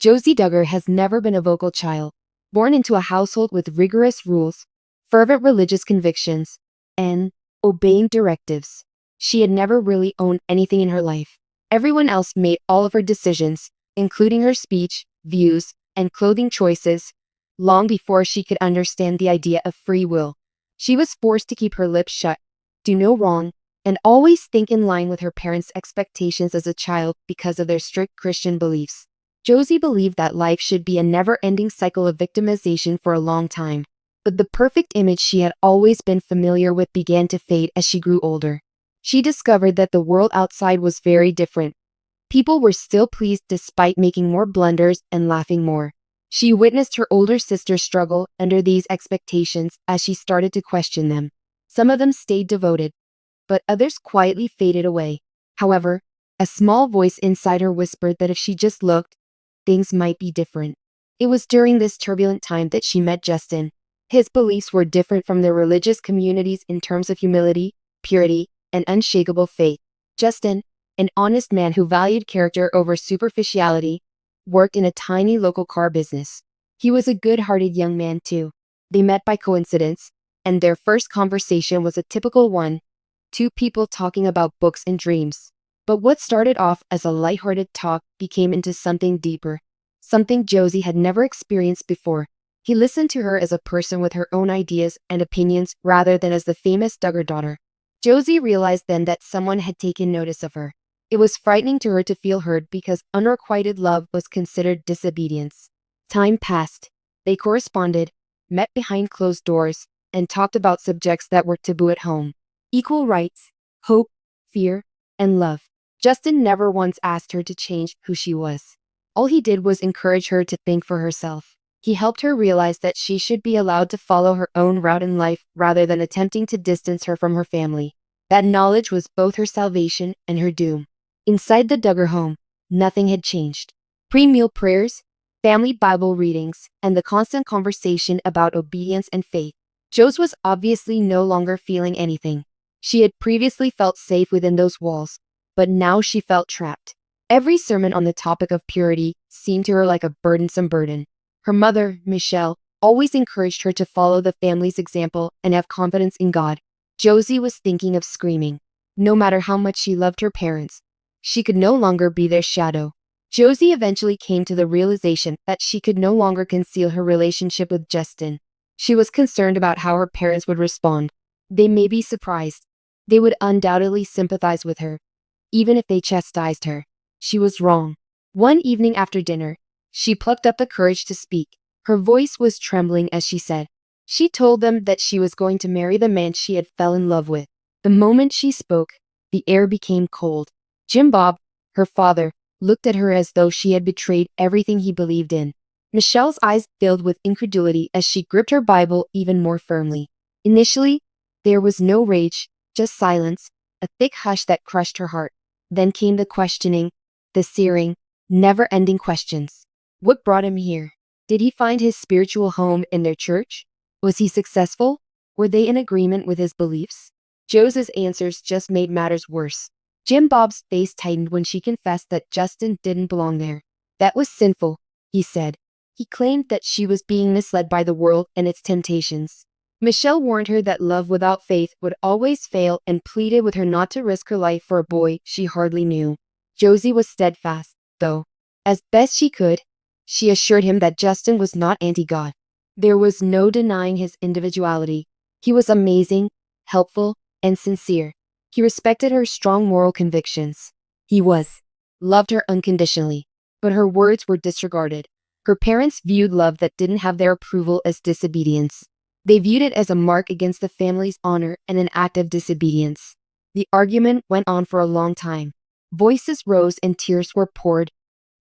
Josie Duggar has never been a vocal child, born into a household with rigorous rules, fervent religious convictions, and obeying directives. She had never really owned anything in her life. Everyone else made all of her decisions, including her speech, views, and clothing choices, long before she could understand the idea of free will. She was forced to keep her lips shut, do no wrong, and always think in line with her parents' expectations as a child because of their strict Christian beliefs. Josie believed that life should be a never-ending cycle of victimization for a long time. But the perfect image she had always been familiar with began to fade as she grew older. She discovered that the world outside was very different. People were still pleased despite making more blunders and laughing more. She witnessed her older sister struggle under these expectations as she started to question them. Some of them stayed devoted, but others quietly faded away. However, a small voice inside her whispered that if she just looked, things might be different. It was during this turbulent time that she met Justin. His beliefs were different from the religious communities in terms of humility, purity, and unshakable faith. Justin, an honest man who valued character over superficiality, worked in a tiny local car business. He was a good-hearted young man too. They met by coincidence, and their first conversation was a typical one, two people talking about books and dreams. But what started off as a lighthearted talk became into something deeper, something Josie had never experienced before. He listened to her as a person with her own ideas and opinions rather than as the famous Duggar daughter. Josie realized then that someone had taken notice of her. It was frightening to her to feel heard because unrequited love was considered disobedience. Time passed. They corresponded, met behind closed doors, and talked about subjects that were taboo at home. Equal rights, hope, fear, and love. Justin never once asked her to change who she was. All he did was encourage her to think for herself. He helped her realize that she should be allowed to follow her own route in life rather than attempting to distance her from her family. That knowledge was both her salvation and her doom. Inside the Duggar home, nothing had changed. Pre-meal prayers, family Bible readings, and the constant conversation about obedience and faith. Josie was obviously no longer feeling anything. She had previously felt safe within those walls, but now she felt trapped. Every sermon on the topic of purity seemed to her like a burdensome burden. Her mother, Michelle, always encouraged her to follow the family's example and have confidence in God. Josie was thinking of screaming. No matter how much she loved her parents, she could no longer be their shadow. Josie eventually came to the realization that she could no longer conceal her relationship with Justin. She was concerned about how her parents would respond. They may be surprised. They would undoubtedly sympathize with her, even if they chastised her. She was wrong. One evening after dinner, she plucked up the courage to speak. Her voice was trembling as she said. She told them that she was going to marry the man she had fell in love with. The moment she spoke, the air became cold. Jim Bob, her father, looked at her as though she had betrayed everything he believed in. Michelle's eyes filled with incredulity as she gripped her Bible even more firmly. Initially, there was no rage, just silence, a thick hush that crushed her heart. Then came the questioning, the searing, never-ending questions. What brought him here? Did he find his spiritual home in their church? Was he successful? Were they in agreement with his beliefs? Josie's answers just made matters worse. Jim Bob's face tightened when she confessed that Justin didn't belong there. That was sinful, he said. He claimed that she was being misled by the world and its temptations. Michelle warned her that love without faith would always fail and pleaded with her not to risk her life for a boy she hardly knew. Josie was steadfast, though. As best she could, she assured him that Justin was not anti-God. There was no denying his individuality. He was amazing, helpful, and sincere. He respected her strong moral convictions. He loved her unconditionally, but her words were disregarded. Her parents viewed love that didn't have their approval as disobedience. They viewed it as a mark against the family's honor and an act of disobedience. The argument went on for a long time. Voices rose and tears were poured,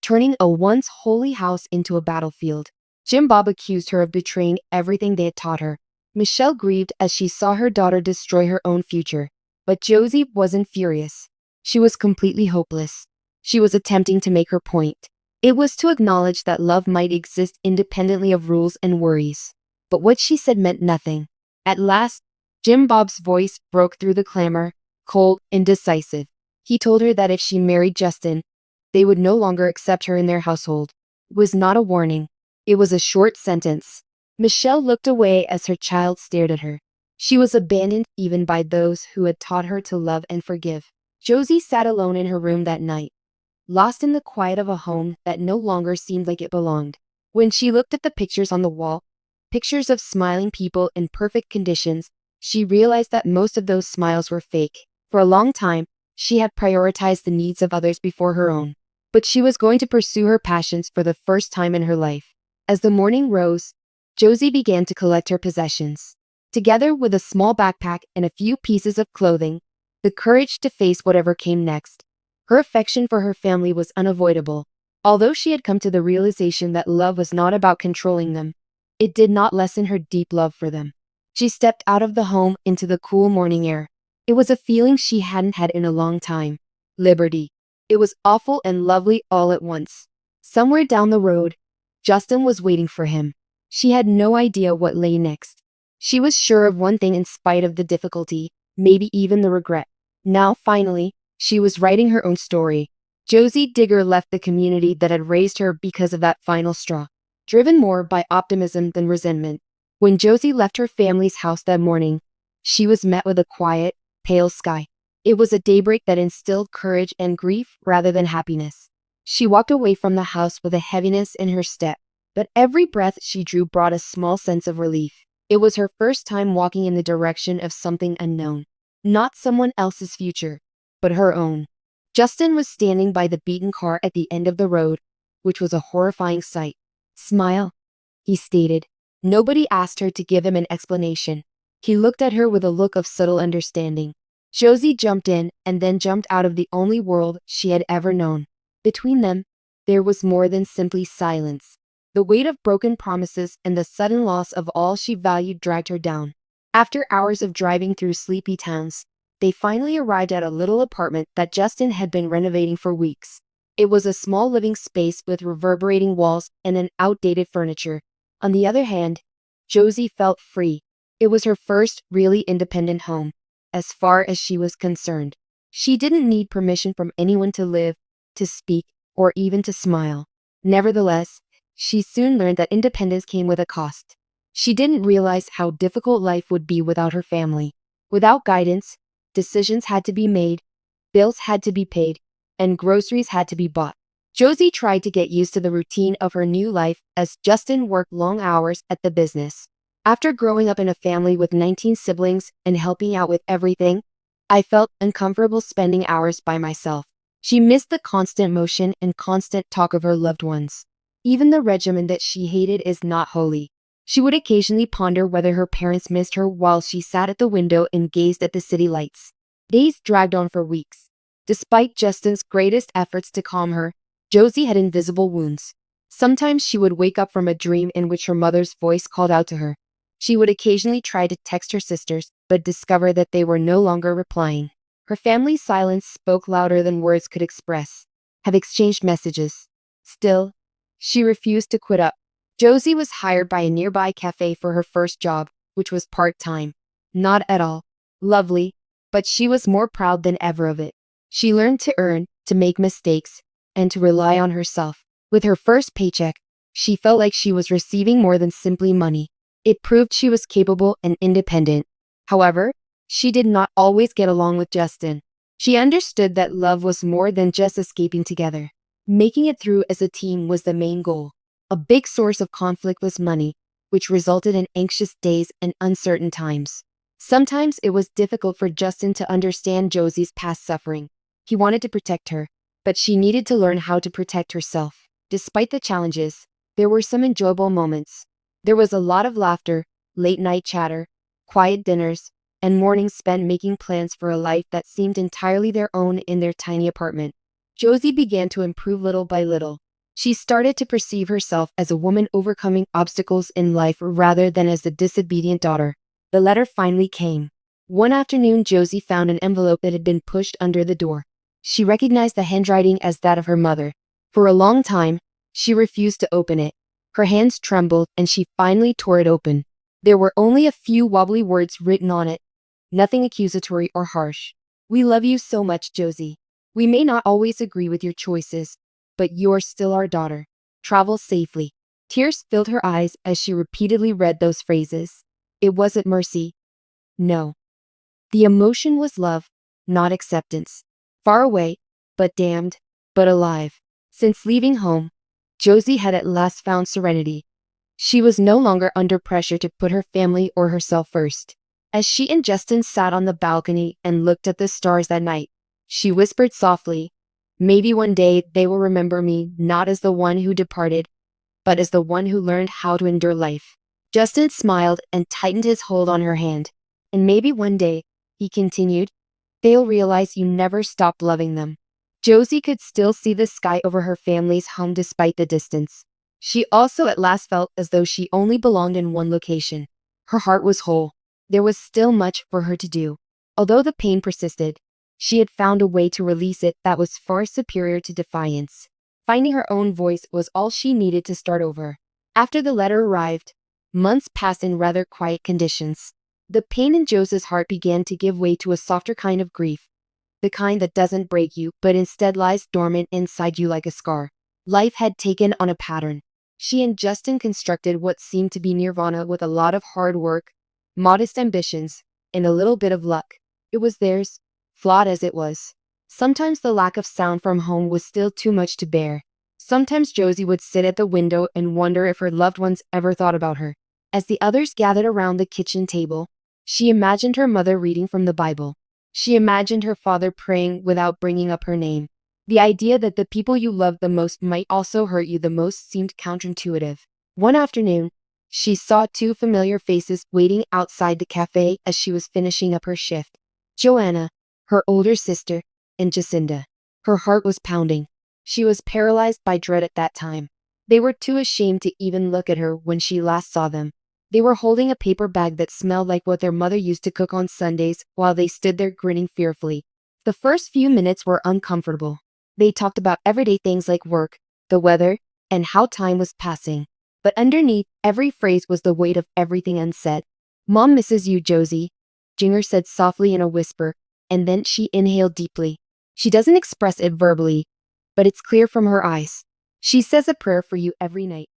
turning a once holy house into a battlefield. Jim Bob accused her of betraying everything they had taught her. Michelle grieved as she saw her daughter destroy her own future. But Josie wasn't furious. She was completely hopeless. She was attempting to make her point. It was to acknowledge that love might exist independently of rules and worries. But what she said meant nothing. At last, Jim Bob's voice broke through the clamor, cold and decisive. He told her that if she married Justin, they would no longer accept her in their household. was not a warning. It was a short sentence. Michelle looked away as her child stared at her. She was abandoned even by those who had taught her to love and forgive. Josie sat alone in her room that night, lost in the quiet of a home that no longer seemed like it belonged. When she looked at the pictures on the wall, pictures of smiling people in perfect conditions, she realized that most of those smiles were fake. For a long time, she had prioritized the needs of others before her own. But she was going to pursue her passions for the first time in her life. As the morning rose, Josie began to collect her possessions. Together with a small backpack and a few pieces of clothing, the courage to face whatever came next. Her affection for her family was unavoidable. Although she had come to the realization that love was not about controlling them, it did not lessen her deep love for them. She stepped out of the home into the cool morning air. It was a feeling she hadn't had in a long time. Liberty. It was awful and lovely all at once. Somewhere down the road, Justin was waiting for him. She had no idea what lay next. She was sure of one thing in spite of the difficulty, maybe even the regret. Now, finally, she was writing her own story. Josie Duggar left the community that had raised her because of that final straw, driven more by optimism than resentment. When Josie left her family's house that morning, she was met with a quiet, pale sky. It was a daybreak that instilled courage and grief rather than happiness. She walked away from the house with a heaviness in her step, but every breath she drew brought a small sense of relief. It was her first time walking in the direction of something unknown. Not someone else's future, but her own. Justin was standing by the beaten car at the end of the road, which was a horrifying sight. "Smile," he stated. Nobody asked her to give him an explanation. He looked at her with a look of subtle understanding. Josie jumped in and then jumped out of the only world she had ever known. Between them, there was more than simply silence. The weight of broken promises and the sudden loss of all she valued dragged her down. After hours of driving through sleepy towns, they finally arrived at a little apartment that Justin had been renovating for weeks. It was a small living space with reverberating walls and an outdated furniture. On the other hand, Josie felt free. It was her first really independent home, as far as she was concerned. She didn't need permission from anyone to live, to speak, or even to smile. Nevertheless, she soon learned that independence came with a cost. She didn't realize how difficult life would be without her family. Without guidance, decisions had to be made, bills had to be paid, and groceries had to be bought. Josie tried to get used to the routine of her new life as Justin worked long hours at the business. "After growing up in a family with 19 siblings and helping out with everything, I felt uncomfortable spending hours by myself." She missed the constant motion and constant talk of her loved ones. Even the regimen that she hated is not holy. She would occasionally ponder whether her parents missed her while she sat at the window and gazed at the city lights. Days dragged on for weeks. Despite Justin's greatest efforts to calm her, Josie had invisible wounds. Sometimes she would wake up from a dream in which her mother's voice called out to her. She would occasionally try to text her sisters, but discover that they were no longer replying. Her family's silence spoke louder than words could express. Have exchanged messages. Still, she refused to quit up. Josie was hired by a nearby cafe for her first job, which was part-time. Not at all lovely, but she was more proud than ever of it. She learned to earn, to make mistakes, and to rely on herself. With her first paycheck, she felt like she was receiving more than simply money. It proved she was capable and independent. However, she did not always get along with Justin. She understood that love was more than just escaping together. Making it through as a team was the main goal. A big source of conflict was money, which resulted in anxious days and uncertain times. Sometimes it was difficult for Justin to understand Josie's past suffering. He wanted to protect her, but she needed to learn how to protect herself. Despite the challenges, there were some enjoyable moments. There was a lot of laughter, late-night chatter, quiet dinners, and mornings spent making plans for a life that seemed entirely their own in their tiny apartment. Josie began to improve little by little. She started to perceive herself as a woman overcoming obstacles in life rather than as the disobedient daughter. The letter finally came. One afternoon, Josie found an envelope that had been pushed under the door. She recognized the handwriting as that of her mother. For a long time, she refused to open it. Her hands trembled and she finally tore it open. There were only a few wobbly words written on it. Nothing accusatory or harsh. "We love you so much, Josie. We may not always agree with your choices, but you're still our daughter. travel safely. Tears filled her eyes as she repeatedly read those phrases. It wasn't mercy. No. The emotion was love, not acceptance. Far away, but damned, but alive. Since leaving home, Josie had at last found serenity. She was no longer under pressure to put her family or herself first. As she and Justin sat on the balcony and looked at the stars that night, she whispered softly, "Maybe one day they will remember me not as the one who departed, but as the one who learned how to endure life." Justin smiled and tightened his hold on her hand. "And maybe one day," he continued, "they'll realize you never stopped loving them." Josie could still see the sky over her family's home despite the distance. She also at last felt as though she only belonged in one location. Her heart was whole. There was still much for her to do. Although the pain persisted, she had found a way to release it that was far superior to defiance. Finding her own voice was all she needed to start over. After the letter arrived, months passed in rather quiet conditions. The pain in Josie's heart began to give way to a softer kind of grief. The kind that doesn't break you, but instead lies dormant inside you like a scar. Life had taken on a pattern. She and Justin constructed what seemed to be nirvana with a lot of hard work, modest ambitions, and a little bit of luck. It was theirs, flawed as it was. Sometimes the lack of sound from home was still too much to bear. Sometimes Josie would sit at the window and wonder if her loved ones ever thought about her. As the others gathered around the kitchen table, she imagined her mother reading from the Bible. She imagined her father praying without bringing up her name. The idea that the people you loved the most might also hurt you the most seemed counterintuitive. One afternoon, she saw two familiar faces waiting outside the cafe as she was finishing up her shift. Johanna, her older sister, and Jacinda. Her heart was pounding. She was paralyzed by dread at that time. They were too ashamed to even look at her when she last saw them. They were holding a paper bag that smelled like what their mother used to cook on Sundays while they stood there grinning fearfully. The first few minutes were uncomfortable. They talked about everyday things like work, the weather, and how time was passing. But underneath every phrase was the weight of everything unsaid. "Mom misses you, Josie," Jinger said softly in a whisper, and then she inhaled deeply. She doesn't express it verbally, but it's clear from her eyes. She says a prayer for you every night.